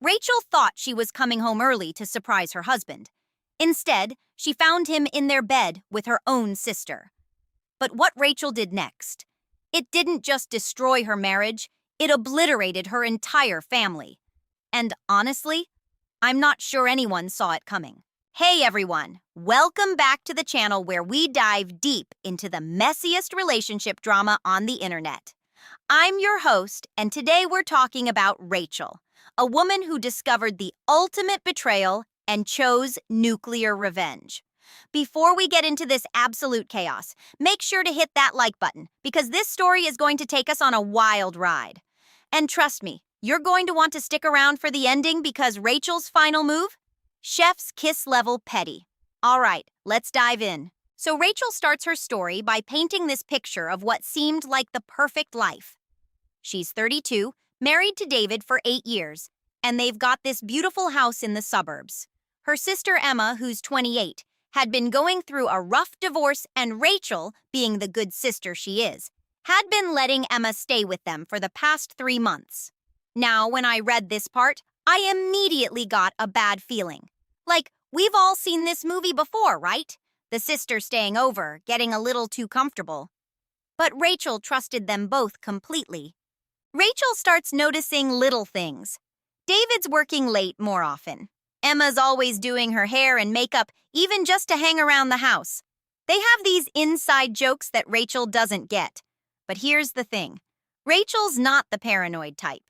Rachel thought she was coming home early to surprise her husband. Instead, she found him in their bed with her own sister. But what Rachel did next, it didn't just destroy her marriage, it obliterated her entire family. And honestly, I'm not sure anyone saw it coming. Hey everyone, welcome back to the channel where we dive deep into the messiest relationship drama on the internet. I'm your host, and today we're talking about Rachel, a woman who discovered the ultimate betrayal and chose nuclear revenge. Before we get into this absolute chaos, make sure to hit that like button because this story is going to take us on a wild ride. And trust me, you're going to want to stick around for the ending because Rachel's final move? Chef's kiss level petty. All right, let's dive in. So Rachel starts her story by painting this picture of what seemed like the perfect life. She's 32, married to David for 8 years, and they've got this beautiful house in the suburbs. Her sister Emma, who's 28, had been going through a rough divorce, and Rachel, being the good sister she is, had been letting Emma stay with them for the past 3 months. Now, when I read this part, I immediately got a bad feeling. Like, we've all seen this movie before, right? The sister staying over, getting a little too comfortable. But Rachel trusted them both completely. Rachel starts noticing little things. David's working late more often. Emma's always doing her hair and makeup, even just to hang around the house. They have these inside jokes that Rachel doesn't get. But here's the thing. Rachel's not the paranoid type.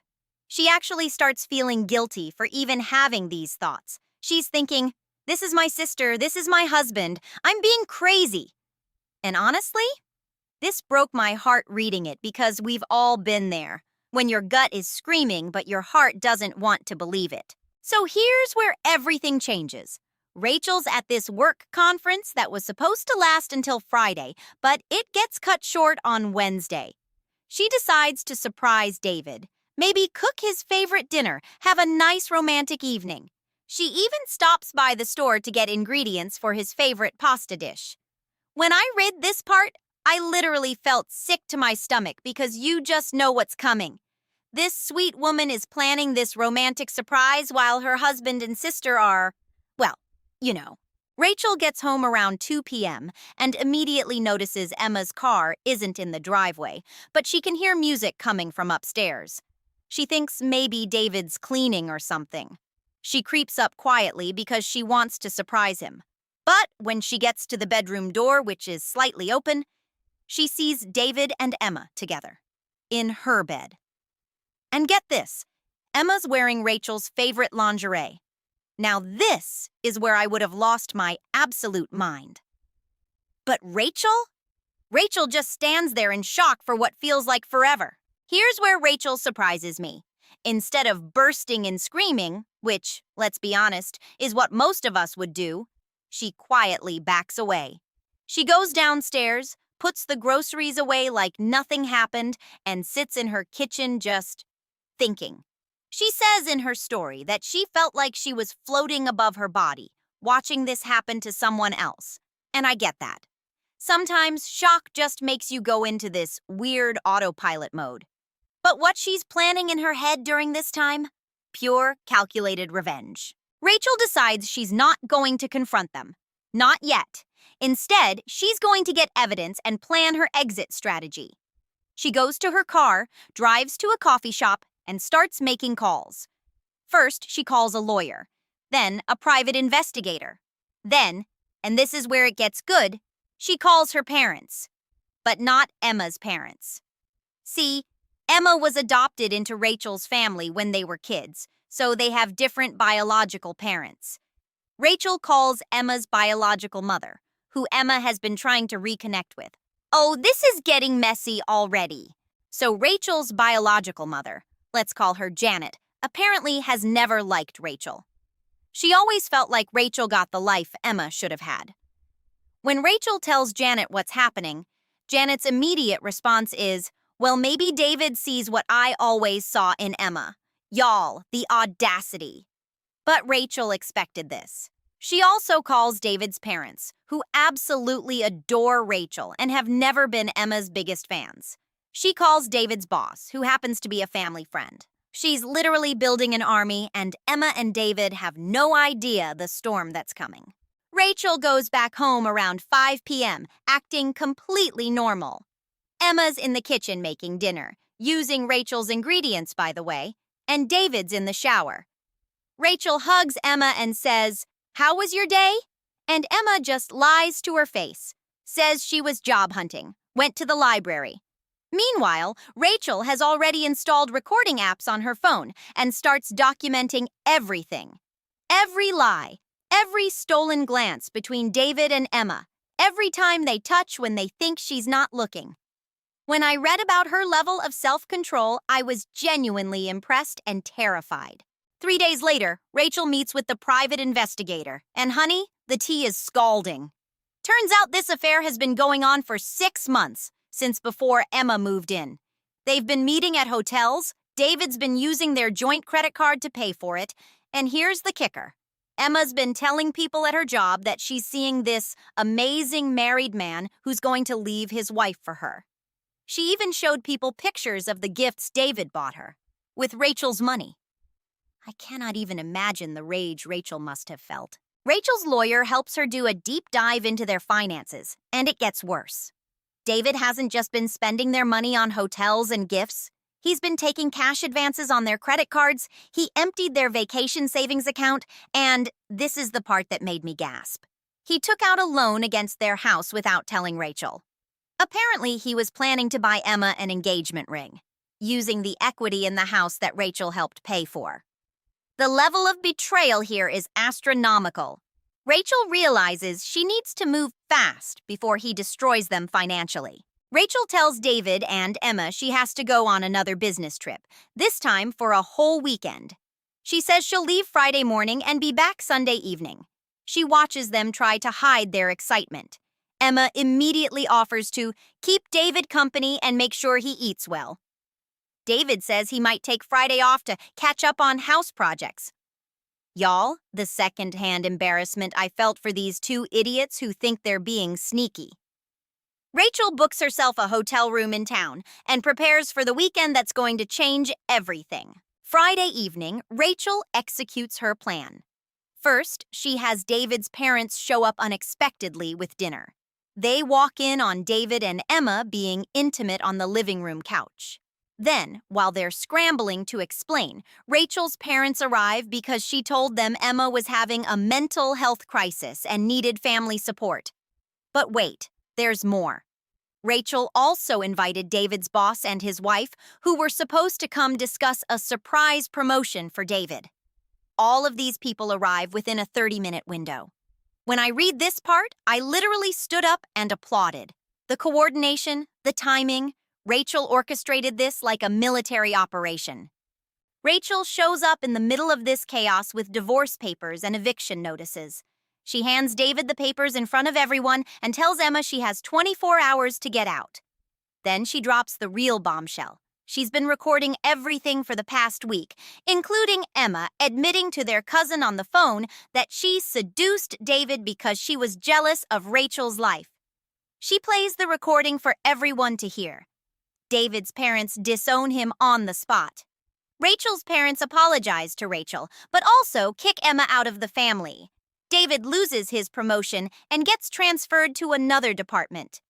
She actually starts feeling guilty for even having these thoughts. She's thinking, this is my sister, this is my husband, I'm being crazy. And honestly, this broke my heart reading it because we've all been there. When your gut is screaming, but your heart doesn't want to believe it. So here's where everything changes. Rachel's at this work conference that was supposed to last until Friday, but it gets cut short on Wednesday. She decides to surprise David, maybe cook his favorite dinner, have a nice romantic evening. She even stops by the store to get ingredients for his favorite pasta dish. When I read this part, I literally felt sick to my stomach because you just know what's coming. This sweet woman is planning this romantic surprise while her husband and sister are, well, you know. Rachel gets home around 2 p.m. and immediately notices Emma's car isn't in the driveway, but she can hear music coming from upstairs. She thinks maybe David's cleaning or something. She creeps up quietly because she wants to surprise him. But when she gets to the bedroom door, which is slightly open, she sees David and Emma together, in her bed. And get this, Emma's wearing Rachel's favorite lingerie. Now this is where I would have lost my absolute mind. But Rachel? Rachel just stands there in shock for what feels like forever. Here's where Rachel surprises me. Instead of bursting and screaming, which, let's be honest, is what most of us would do, she quietly backs away. She goes downstairs, puts the groceries away like nothing happened, and sits in her kitchen just thinking. She says in her story that she felt like she was floating above her body, watching this happen to someone else. And I get that. Sometimes shock just makes you go into this weird autopilot mode. But what she's planning in her head during this time? Pure, calculated revenge. Rachel decides she's not going to confront them. Not yet. Instead, she's going to get evidence and plan her exit strategy. She goes to her car, drives to a coffee shop, and starts making calls. First, she calls a lawyer, then a private investigator. Then, and this is where it gets good, she calls her parents. But not Emma's parents. See, Emma was adopted into Rachel's family when they were kids, so they have different biological parents. Rachel calls Emma's biological mother, who Emma has been trying to reconnect with. Oh, this is getting messy already. So Rachel's biological mother, let's call her Janet, apparently has never liked Rachel. She always felt like Rachel got the life Emma should have had. When Rachel tells Janet what's happening, Janet's immediate response is, well, maybe David sees what I always saw in Emma. Y'all, the audacity. But Rachel expected this. She also calls David's parents, who absolutely adore Rachel and have never been Emma's biggest fans. She calls David's boss, who happens to be a family friend. She's literally building an army, and Emma and David have no idea the storm that's coming. Rachel goes back home around 5 p.m., acting completely normal. Emma's in the kitchen making dinner, using Rachel's ingredients, by the way, and David's in the shower. Rachel hugs Emma and says, "How was your day?" And Emma just lies to her face, says she was job hunting, went to the library. Meanwhile, Rachel has already installed recording apps on her phone and starts documenting everything. Every lie, every stolen glance between David and Emma, every time they touch when they think she's not looking. When I read about her level of self-control, I was genuinely impressed and terrified. 3 days later, Rachel meets with the private investigator, and honey, the tea is scalding. Turns out this affair has been going on for 6 months, since before Emma moved in. They've been meeting at hotels, David's been using their joint credit card to pay for it, and here's the kicker. Emma's been telling people at her job that she's seeing this amazing married man who's going to leave his wife for her. She even showed people pictures of the gifts David bought her, with Rachel's money. I cannot even imagine the rage Rachel must have felt. Rachel's lawyer helps her do a deep dive into their finances, and it gets worse. David hasn't just been spending their money on hotels and gifts. He's been taking cash advances on their credit cards, he emptied their vacation savings account, and this is the part that made me gasp. He took out a loan against their house without telling Rachel. Apparently, he was planning to buy Emma an engagement ring, using the equity in the house that Rachel helped pay for. The level of betrayal here is astronomical. Rachel realizes she needs to move fast before he destroys them financially. Rachel tells David and Emma she has to go on another business trip, this time for a whole weekend. She says she'll leave Friday morning and be back Sunday evening. She watches them try to hide their excitement. Emma immediately offers to keep David company and make sure he eats well. David says he might take Friday off to catch up on house projects. Y'all, the second-hand embarrassment I felt for these two idiots who think they're being sneaky. Rachel books herself a hotel room in town and prepares for the weekend that's going to change everything. Friday evening, Rachel executes her plan. First, she has David's parents show up unexpectedly with dinner. They walk in on David and Emma being intimate on the living room couch. Then, while they're scrambling to explain, Rachel's parents arrive because she told them Emma was having a mental health crisis and needed family support. But wait, there's more. Rachel also invited David's boss and his wife, who were supposed to come discuss a surprise promotion for David. All of these people arrive within a 30-minute window. When I read this part, I literally stood up and applauded. The coordination, the timing, Rachel orchestrated this like a military operation. Rachel shows up in the middle of this chaos with divorce papers and eviction notices. She hands David the papers in front of everyone and tells Emma she has 24 hours to get out. Then she drops the real bombshell. She's been recording everything for the past week, including Emma admitting to their cousin on the phone that she seduced David because she was jealous of Rachel's life. She plays the recording for everyone to hear. David's parents disown him on the spot. Rachel's parents apologize to Rachel, but also kick Emma out of the family. David loses his promotion and gets transferred to another department.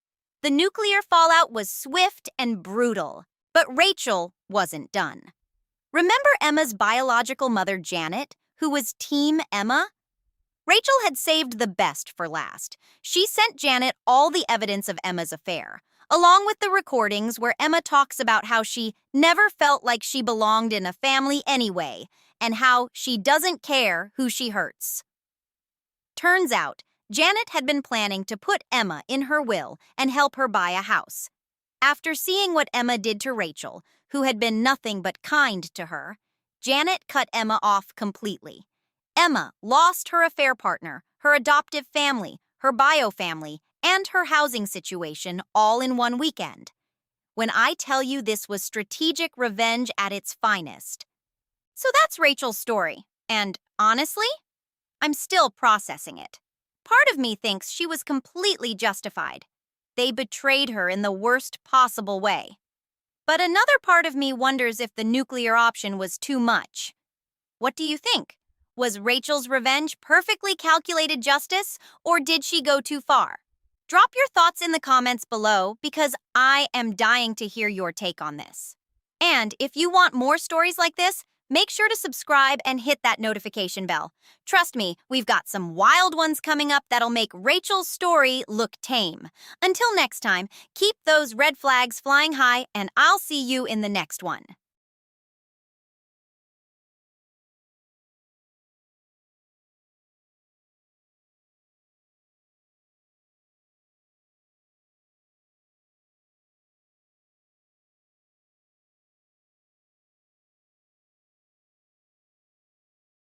The nuclear fallout was swift and brutal. But Rachel wasn't done. Remember Emma's biological mother, Janet, who was Team Emma? Rachel had saved the best for last. She sent Janet all the evidence of Emma's affair, along with the recordings where Emma talks about how she never felt like she belonged in a family anyway, and how she doesn't care who she hurts. Turns out, Janet had been planning to put Emma in her will and help her buy a house. After seeing what Emma did to Rachel, who had been nothing but kind to her, Janet cut Emma off completely. Emma lost her affair partner, her adoptive family, her bio family, and her housing situation all in one weekend. When I tell you this was strategic revenge at its finest. So that's Rachel's story, and honestly, I'm still processing it. Part of me thinks she was completely justified. They betrayed her in the worst possible way. But another part of me wonders if the nuclear option was too much. What do you think? Was Rachel's revenge perfectly calculated justice, or did she go too far? Drop your thoughts in the comments below because I am dying to hear your take on this. And if you want more stories like this, make sure to subscribe and hit that notification bell. Trust me, we've got some wild ones coming up that'll make Rachel's story look tame. Until next time, keep those red flags flying high, and I'll see you in the next one.